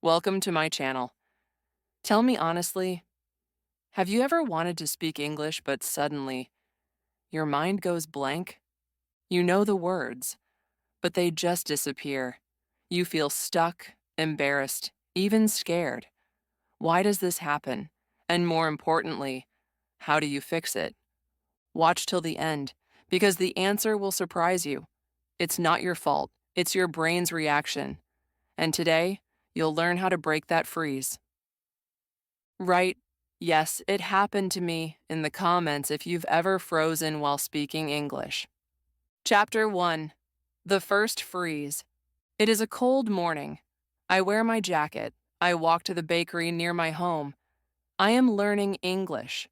Welcome to my channel. Tell me honestly, have you ever wanted to speak English but suddenly your mind goes blank? You know the words, but they just disappear. You feel stuck, embarrassed, even scared. Why does this happen? And more importantly, how do you fix it? Watch till the end, because the answer will surprise you. It's not your fault, it's your brain's reaction. And today, you'll learn how to break that freeze. Right. Yes, it happened to me in the comments if you've ever frozen while speaking English. Chapter 1. The First Freeze. It is a cold morning. I wear my jacket. I walk to the bakery near my home. I am learning English.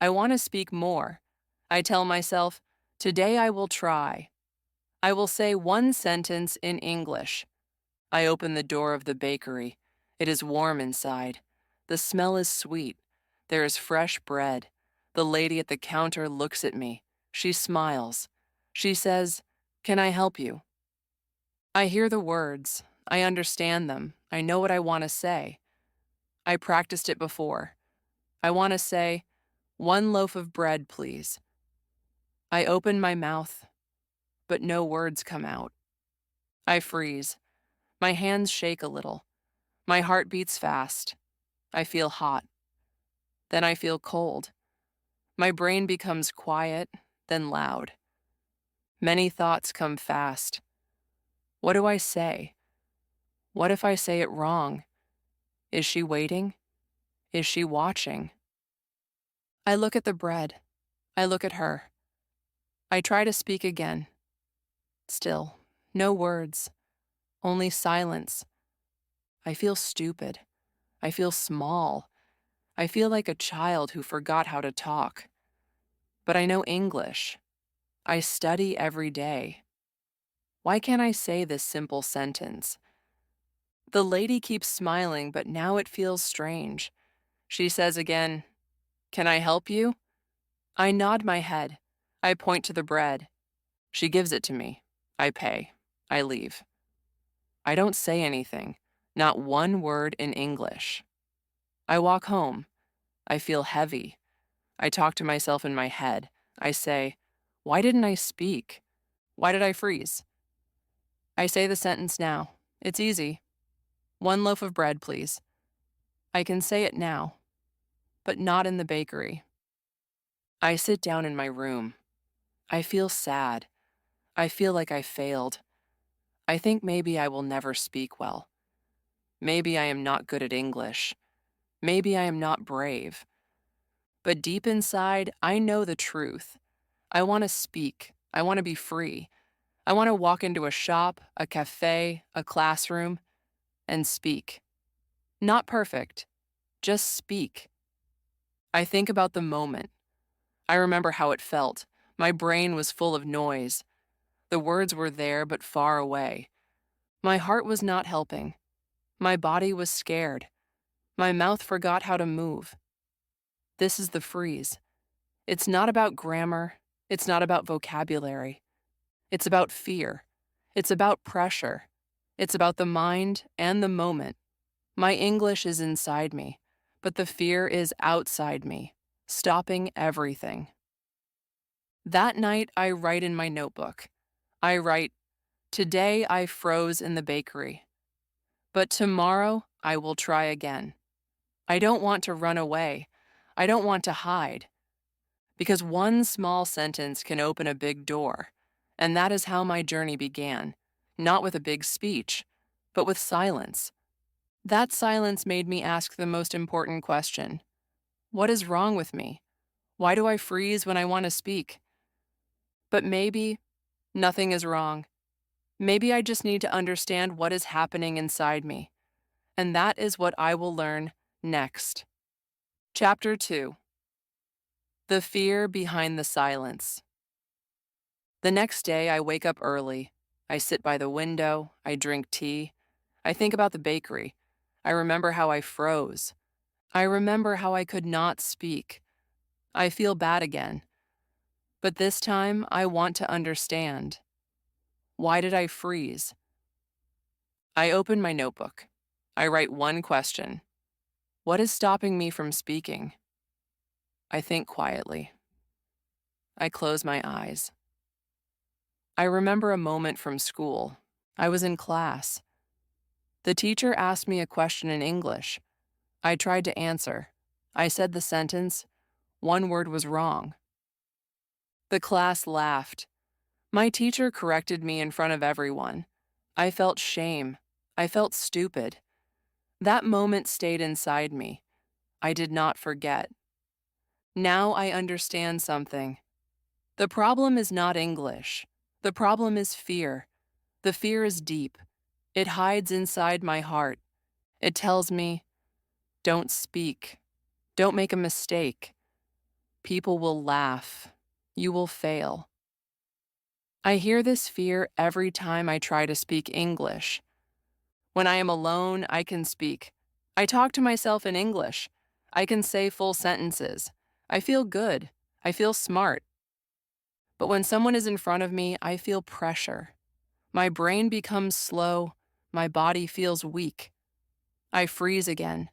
I want to speak more. I tell myself, today I will try. I will say one sentence in English. I open the door of the bakery. It is warm inside. The smell is sweet. There is fresh bread. The lady at the counter looks at me. She smiles. She says, "Can I help you?" I hear the words. I understand them. I know what I want to say. I practiced it before. I want to say, "One loaf of bread, please." I open my mouth, but no words come out. I freeze. My hands shake a little. My heart beats fast. I feel hot. Then I feel cold. My brain becomes quiet, then loud. Many thoughts come fast. What do I say? What if I say it wrong? Is she waiting? Is she watching? I look at the bread. I look at her. I try to speak again. Still, no words, only silence. I feel stupid. I feel small. I feel like a child who forgot how to talk. But I know English. I study every day. Why can't I say this simple sentence? The lady keeps smiling, but now it feels strange. She says again, "Can I help you?" I nod my head. I point to the bread. She gives it to me. I pay. I leave. I don't say anything, not one word in English. I walk home. I feel heavy. I talk to myself in my head. I say, why didn't I speak? Why did I freeze? I say the sentence now. It's easy. One loaf of bread, please. I can say it now, but not in the bakery. I sit down in my room. I feel sad. I feel like I failed. I think maybe I will never speak well. Maybe I am not good at English. Maybe I am not brave. But deep inside, I know the truth. I want to speak. I want to be free. I want to walk into a shop, a cafe, a classroom, and speak. Not perfect, just speak. I think about the moment. I remember how it felt. My brain was full of noise. The words were there, but far away. My heart was not helping. My body was scared. My mouth forgot how to move. This is the freeze. It's not about grammar. It's not about vocabulary. It's about fear. It's about pressure. It's about the mind and the moment. My English is inside me, but the fear is outside me, stopping everything. That night, I write in my notebook. I write, "Today I froze in the bakery, but tomorrow I will try again." I don't want to run away. I don't want to hide. Because one small sentence can open a big door. And that is how my journey began, not with a big speech, but with silence. That silence made me ask the most important question. What is wrong with me? Why do I freeze when I want to speak? But maybe nothing is wrong. Maybe I just need to understand what is happening inside me. And that is what I will learn next. Chapter 2. The Fear Behind the Silence. The next day, I wake up early. I sit by the window. I drink tea. I think about the bakery. I remember how I froze. I remember how I could not speak. I feel bad again. But this time, I want to understand. Why did I freeze? I open my notebook. I write one question. What is stopping me from speaking? I think quietly. I close my eyes. I remember a moment from school. I was in class. The teacher asked me a question in English. I tried to answer. I said the sentence. One word was wrong. The class laughed. My teacher corrected me in front of everyone. I felt shame. I felt stupid. That moment stayed inside me. I did not forget. Now I understand something. The problem is not English. The problem is fear. The fear is deep. It hides inside my heart. It tells me, don't speak. Don't make a mistake. People will laugh. You will fail. I hear this fear every time I try to speak English. When I am alone, I can speak. I talk to myself in English. I can say full sentences. I feel good. I feel smart. But when someone is in front of me, I feel pressure. My brain becomes slow. My body feels weak. I freeze again.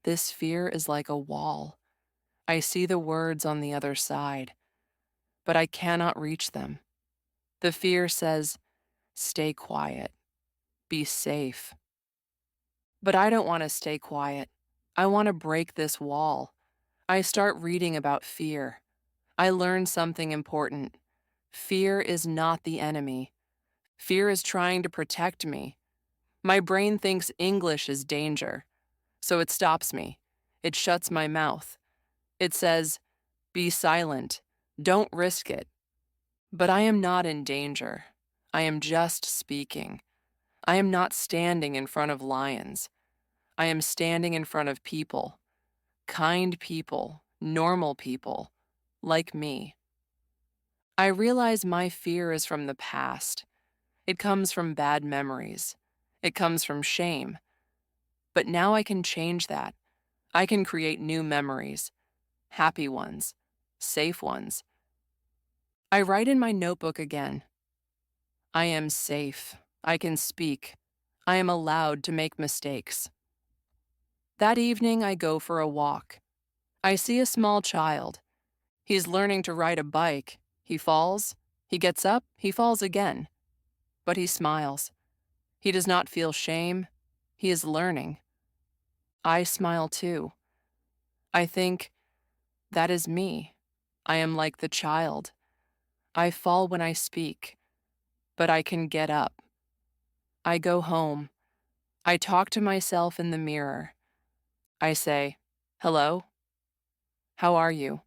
This fear is like a wall. I see the words on the other side, but I cannot reach them. The fear says, stay quiet, be safe. But I don't want to stay quiet. I want to break this wall. I start reading about fear. I learn something important. Fear is not the enemy. Fear is trying to protect me. My brain thinks English is danger, so it stops me. It shuts my mouth. It says, be silent. Don't risk it. But I am not in danger. I am just speaking. I am not standing in front of lions. I am standing in front of people. Kind people, normal people, like me. I realize my fear is from the past. It comes from bad memories. It comes from shame. But now I can change that. I can create new memories, happy ones, safe ones. I write in my notebook again. I am safe. I can speak. I am allowed to make mistakes. That evening, I go for a walk. I see a small child. He's learning to ride a bike. He falls. He gets up. He falls again. But he smiles. He does not feel shame. He is learning. I smile too. I think, that is me. I am like the child. I fall when I speak, but I can get up. I go home. I talk to myself in the mirror. I say, hello? How are you?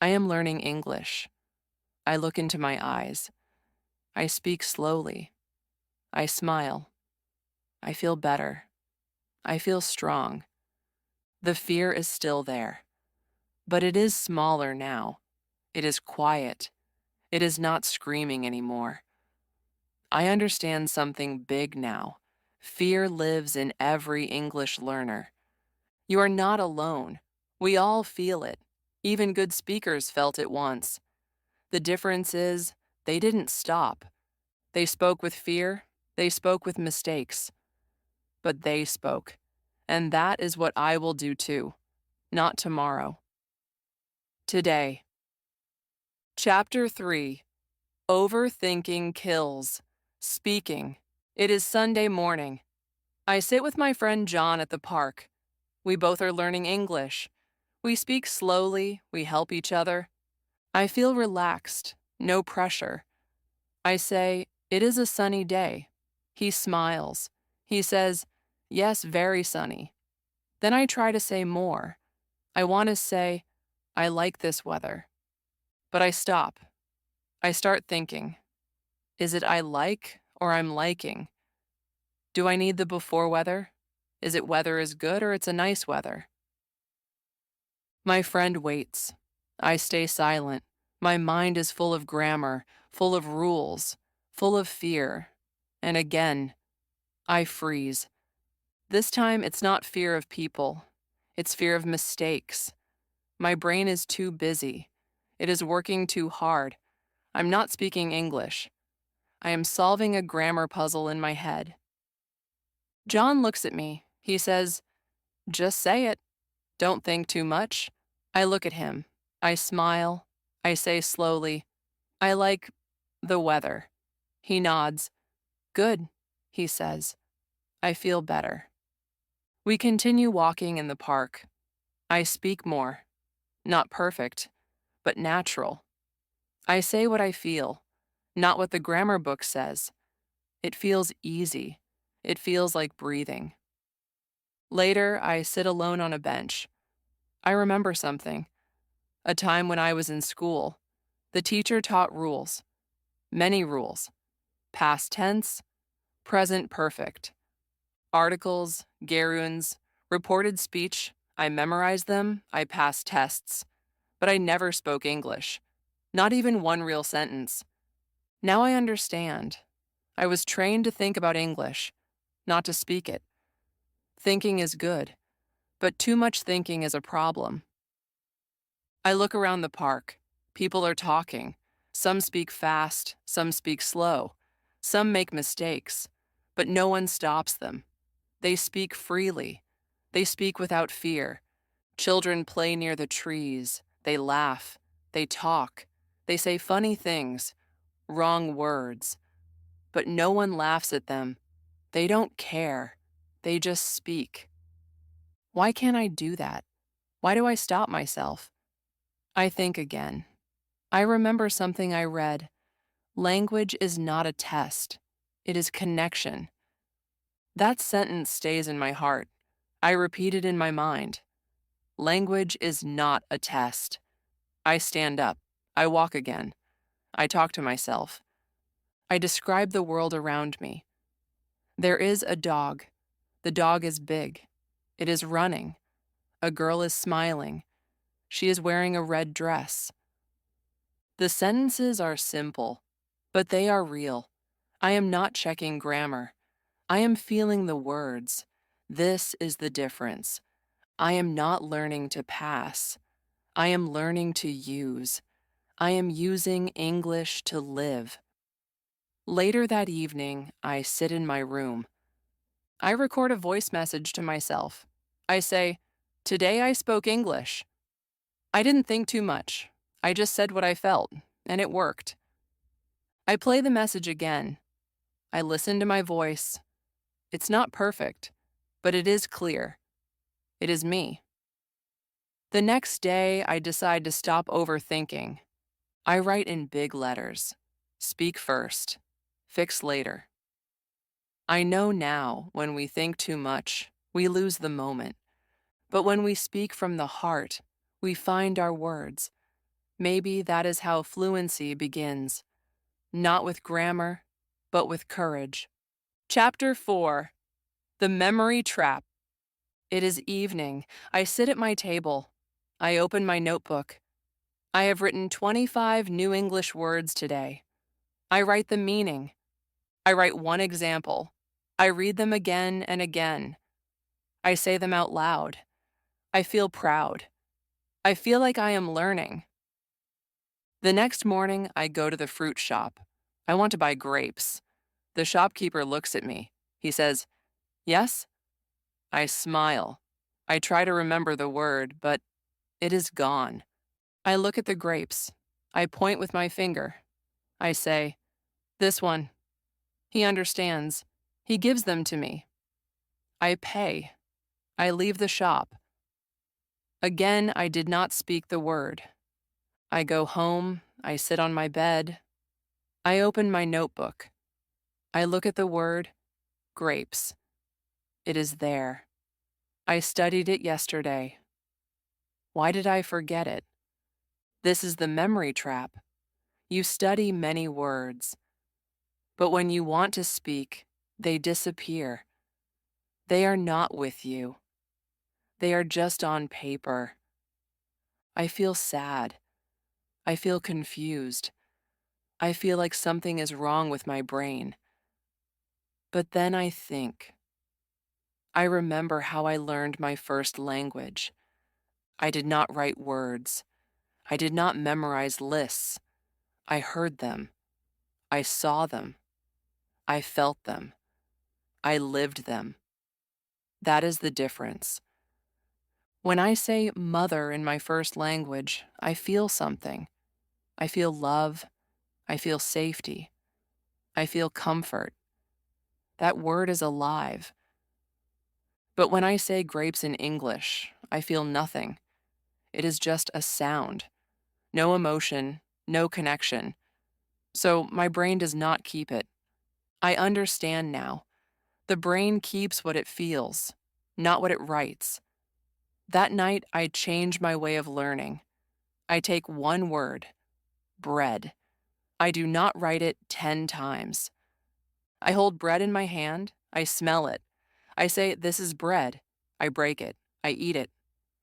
I am learning English. I look into my eyes. I speak slowly. I smile. I feel better. I feel strong. The fear is still there, but it is smaller now. It is quiet. It is not screaming anymore. I understand something big now. Fear lives in every English learner. You are not alone. We all feel it. Even good speakers felt it once. The difference is, they didn't stop. They spoke with fear. They spoke with mistakes. But they spoke. And that is what I will do too. Not tomorrow. Today. Chapter 3. Overthinking kills. Speaking. It is Sunday morning. I sit with my friend John at the park. We both are learning English. We speak slowly. We help each other. I feel relaxed. No pressure. I say, it is a sunny day. He smiles. He says, yes, very sunny. Then I try to say more. I want to say, I like this weather. But I stop. I start thinking, is it I like or I'm liking? Do I need the before weather? Is it weather is good or it's a nice weather? My friend waits. I stay silent. My mind is full of grammar, full of rules, full of fear. And again, I freeze. This time it's not fear of people. It's fear of mistakes. My brain is too busy. It is working too hard. I'm not speaking English. I am solving a grammar puzzle in my head. John looks at me. He says, "Just say it. Don't think too much." I look at him. I smile. I say slowly, "I like the weather." He nods. "Good," he says. I feel better. We continue walking in the park. I speak more. Not perfect, but natural. I say what I feel, not what the grammar book says. It feels easy. It feels like breathing. Later, I sit alone on a bench. I remember something. A time when I was in school. The teacher taught rules. Many rules. Past tense, present perfect. Articles, gerunds, reported speech. I memorized them. I passed tests. But I never spoke English. Not even one real sentence. Now I understand. I was trained to think about English, not to speak it. Thinking is good, but too much thinking is a problem. I look around the park. People are talking. Some speak fast, some speak slow. Some make mistakes, but no one stops them. They speak freely. They speak without fear. Children play near the trees. They laugh. They talk. They say funny things, wrong words. But no one laughs at them. They don't care. They just speak. Why can't I do that? Why do I stop myself? I think again. I remember something I read. Language is not a test. It is connection. That sentence stays in my heart. I repeat it in my mind. Language is not a test. I stand up. I walk again. I talk to myself. I describe the world around me. There is a dog. The dog is big. It is running. A girl is smiling. She is wearing a red dress. The sentences are simple, but they are real. I am not checking grammar. I am feeling the words. This is the difference. I am not learning to pass. I am learning to use. I am using English to live. Later that evening, I sit in my room. I record a voice message to myself. I say, "Today I spoke English." I didn't think too much. I just said what I felt, and it worked. I play the message again. I listen to my voice. It's not perfect, but it is clear. It is me. The next day, I decide to stop overthinking. I write in big letters. Speak first. Fix later. I know now when we think too much, we lose the moment. But when we speak from the heart, we find our words. Maybe that is how fluency begins. Not with grammar, but with courage. Chapter 4. The Memory Trap. It is evening. I sit at my table. I open my notebook. I have written 25 new English words today. I write the meaning. I write one example. I read them again and again. I say them out loud. I feel proud. I feel like I am learning. The next morning, I go to the fruit shop. I want to buy grapes. The shopkeeper looks at me. He says, "Yes?" I smile. I try to remember the word, but it is gone. I look at the grapes. I point with my finger. I say, "This one." He understands. He gives them to me. I pay. I leave the shop. Again, I did not speak the word. I go home. I sit on my bed. I open my notebook. I look at the word, grapes. It is there. I studied it yesterday. Why did I forget it? This is the memory trap. You study many words, but when you want to speak, they disappear. They are not with you. They are just on paper. I feel sad. I feel confused. I feel like something is wrong with my brain. But then I think. I remember how I learned my first language. I did not write words. I did not memorize lists. I heard them. I saw them. I felt them. I lived them. That is the difference. When I say mother in my first language, I feel something. I feel love. I feel safety. I feel comfort. That word is alive. But when I say grapes in English, I feel nothing. It is just a sound. No emotion, no connection. So my brain does not keep it. I understand now. The brain keeps what it feels, not what it writes. That night, I change my way of learning. I take one word, bread. I do not write it 10 times. I hold bread in my hand. I smell it. I say, "This is bread." I break it. I eat it.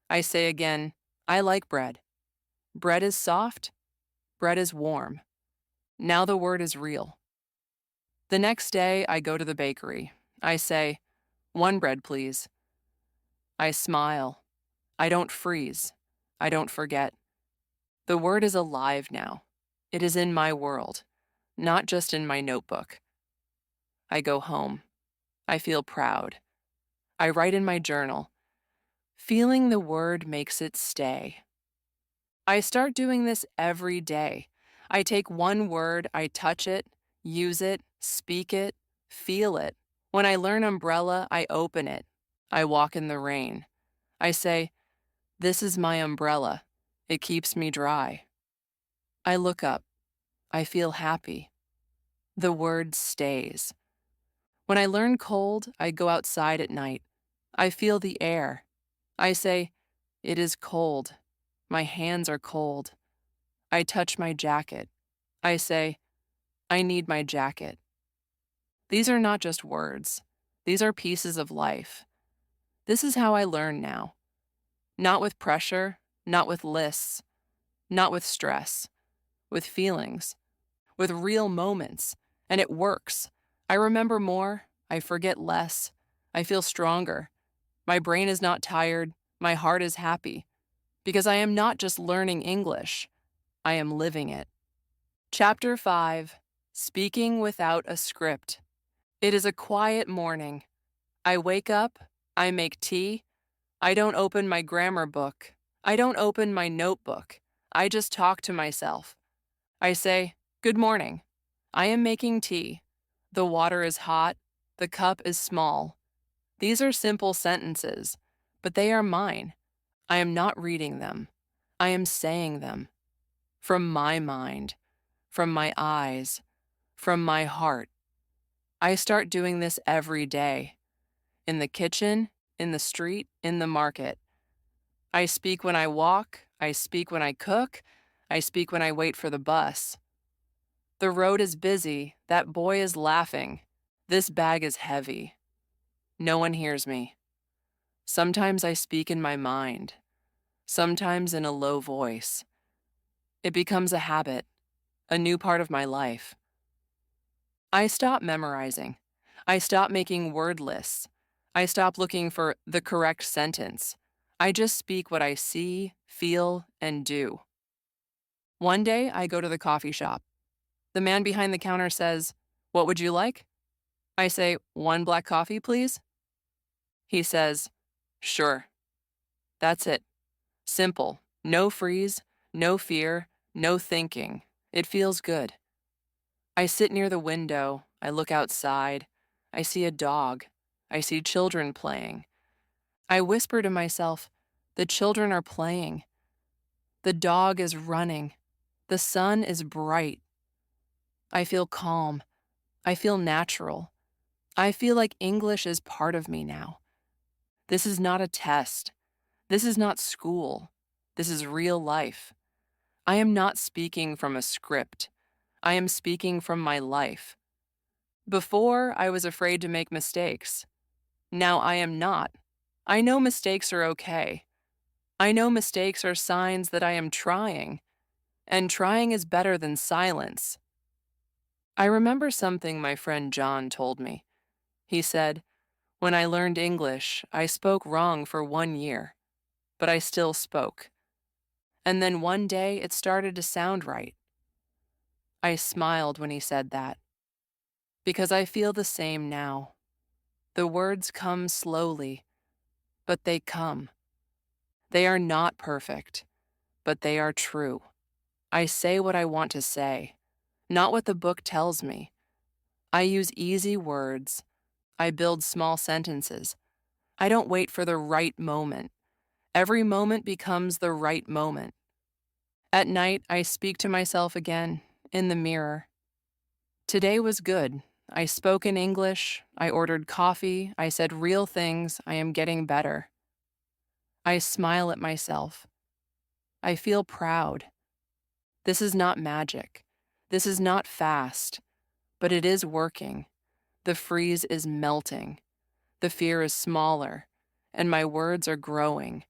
I say again, "I like bread." Bread is soft. Bread is warm. Now the word is real. The next day, I go to the bakery. I say, "One bread, please." I smile. I don't freeze. I don't forget. The word is alive now. It is in my world, not just in my notebook. I go home. I feel proud. I write in my journal. Feeling the word makes it stay. I start doing this every day. I take one word, I touch it, use it, speak it, feel it. When I learn umbrella, I open it. I walk in the rain. I say, "This is my umbrella. It keeps me dry." I look up. I feel happy. The word stays. When I learn cold, I go outside at night. I feel the air. I say, "It is cold. My hands are cold." I touch my jacket. I say, "I need my jacket." These are not just words. These are pieces of life. This is how I learn now. Not with pressure, not with lists, not with stress, with feelings, with real moments. And it works. I remember more. I forget less. I feel stronger. My brain is not tired. My heart is happy. Because I am not just learning English. I am living it. Chapter 5. Speaking Without a Script. It is a quiet morning. I wake up. I make tea. I don't open my grammar book. I don't open my notebook. I just talk to myself. I say, "Good morning. I am making tea. The water is hot. The cup is small." These are simple sentences, but they are mine. I am not reading them. I am saying them. From my mind, from my eyes, from my heart. I start doing this every day. In the kitchen, in the street, in the market. I speak when I walk. I speak when I cook. I speak when I wait for the bus. The road is busy. That boy is laughing. This bag is heavy. No one hears me. Sometimes I speak in my mind. Sometimes in a low voice. It becomes a habit, a new part of my life. I stop memorizing. I stop making word lists. I stop looking for the correct sentence. I just speak what I see, feel, and do. One day, I go to the coffee shop. The man behind the counter says, "What would you like?" I say, "One black coffee, please." He says, "Sure." That's it. Simple. No freeze, no fear, no thinking. It feels good. I sit near the window. I look outside. I see a dog. I see children playing. I whisper to myself, "The children are playing. The dog is running. The sun is bright." I feel calm. I feel natural. I feel like English is part of me now. This is not a test. This is not school. This is real life. I am not speaking from a script. I am speaking from my life. Before, I was afraid to make mistakes. Now I am not. I know mistakes are okay. I know mistakes are signs that I am trying, and trying is better than silence. I remember something my friend John told me. He said, "When I learned English, I spoke wrong for 1 year, but I still spoke. And then one day it started to sound right." I smiled when he said that, because I feel the same now. The words come slowly, but they come. They are not perfect, but they are true. I say what I want to say, not what the book tells me. I use easy words. I build small sentences. I don't wait for the right moment. Every moment becomes the right moment. At night, I speak to myself again, in the mirror. Today was good. I spoke in English. I ordered coffee. I said real things. I am getting better. I smile at myself. I feel proud. This is not magic. This is not fast, but it is working. The freeze is melting. The fear is smaller, and my words are growing.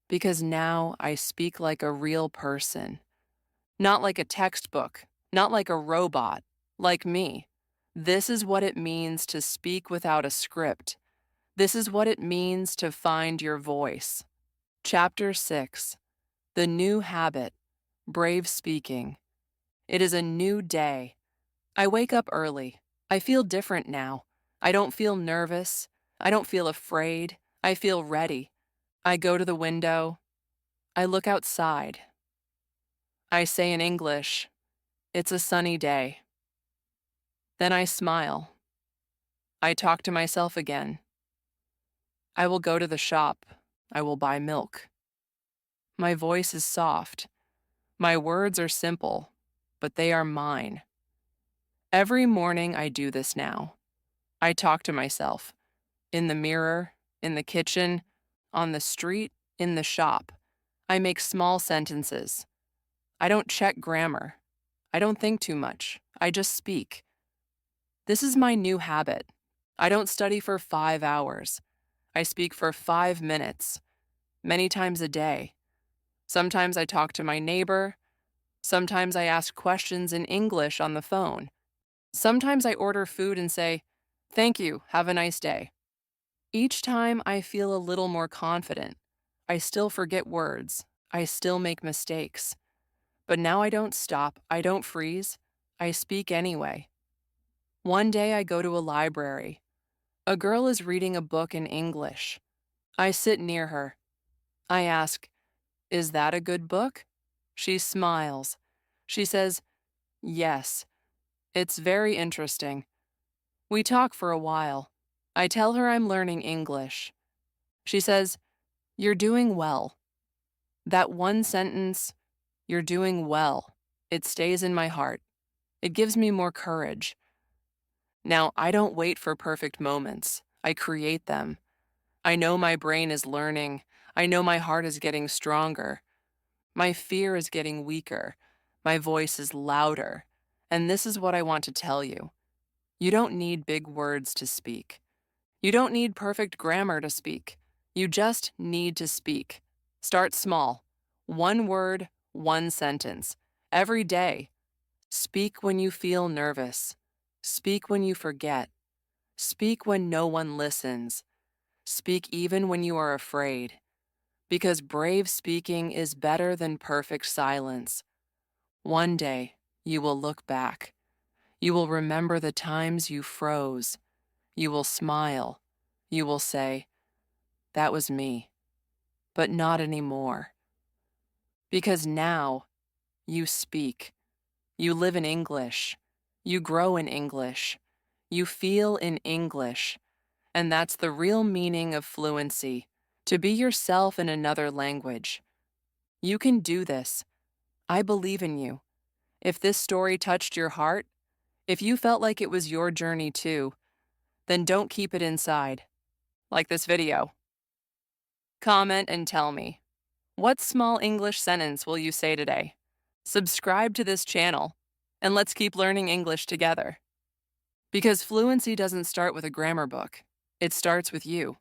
Because now I speak like a real person, not like a textbook, not like a robot, like me. This is what it means to speak without a script. This is what it means to find your voice. Chapter 6: The New Habit, Brave Speaking. It is a new day. I wake up early. I feel different now. I don't feel nervous. I don't feel afraid. I feel ready. I go to the window. I look outside. I say in English, "It's a sunny day." Then I smile. I talk to myself again. I will go to the shop. I will buy milk. My voice is soft. My words are simple, but they are mine. Every morning I do this now. I talk to myself. In the mirror, in the kitchen, on the street, in the shop. I make small sentences. I don't check grammar. I don't think too much. I just speak. This is my new habit. I don't study for 5 hours. I speak for 5 minutes, many times a day. Sometimes I talk to my neighbor. Sometimes I ask questions in English on the phone. Sometimes I order food and say, "Thank you, have a nice day." Each time I feel a little more confident. I still forget words. I still make mistakes. But now I don't stop. I don't freeze. I speak anyway. One day I go to a library. A girl is reading a book in English. I sit near her. I ask, "Is that a good book?" She smiles. She says, "Yes, it's very interesting." We talk for a while. I tell her I'm learning English. She says, "You're doing well." That one sentence, "You're doing well," it stays in my heart. It gives me more courage. Now, I don't wait for perfect moments. I create them. I know my brain is learning. I know my heart is getting stronger. My fear is getting weaker. My voice is louder. And this is what I want to tell you. You don't need big words to speak. You don't need perfect grammar to speak. You just need to speak. Start small. One word, one sentence. Every day. Speak when you feel nervous. Speak when you forget. Speak when no one listens. Speak even when you are afraid. Because brave speaking is better than perfect silence. One day, you will look back. You will remember the times you froze. You will smile. You will say, "That was me." But not anymore. Because now, you speak. You live in English. You grow in English. You feel in English. And that's the real meaning of fluency, to be yourself in another language. You can do this. I believe in you. If this story touched your heart, if you felt like it was your journey too, then don't keep it inside. Like this video. Comment and tell me, what small English sentence will you say today? Subscribe to this channel, and let's keep learning English together. Because fluency doesn't start with a grammar book. It starts with you.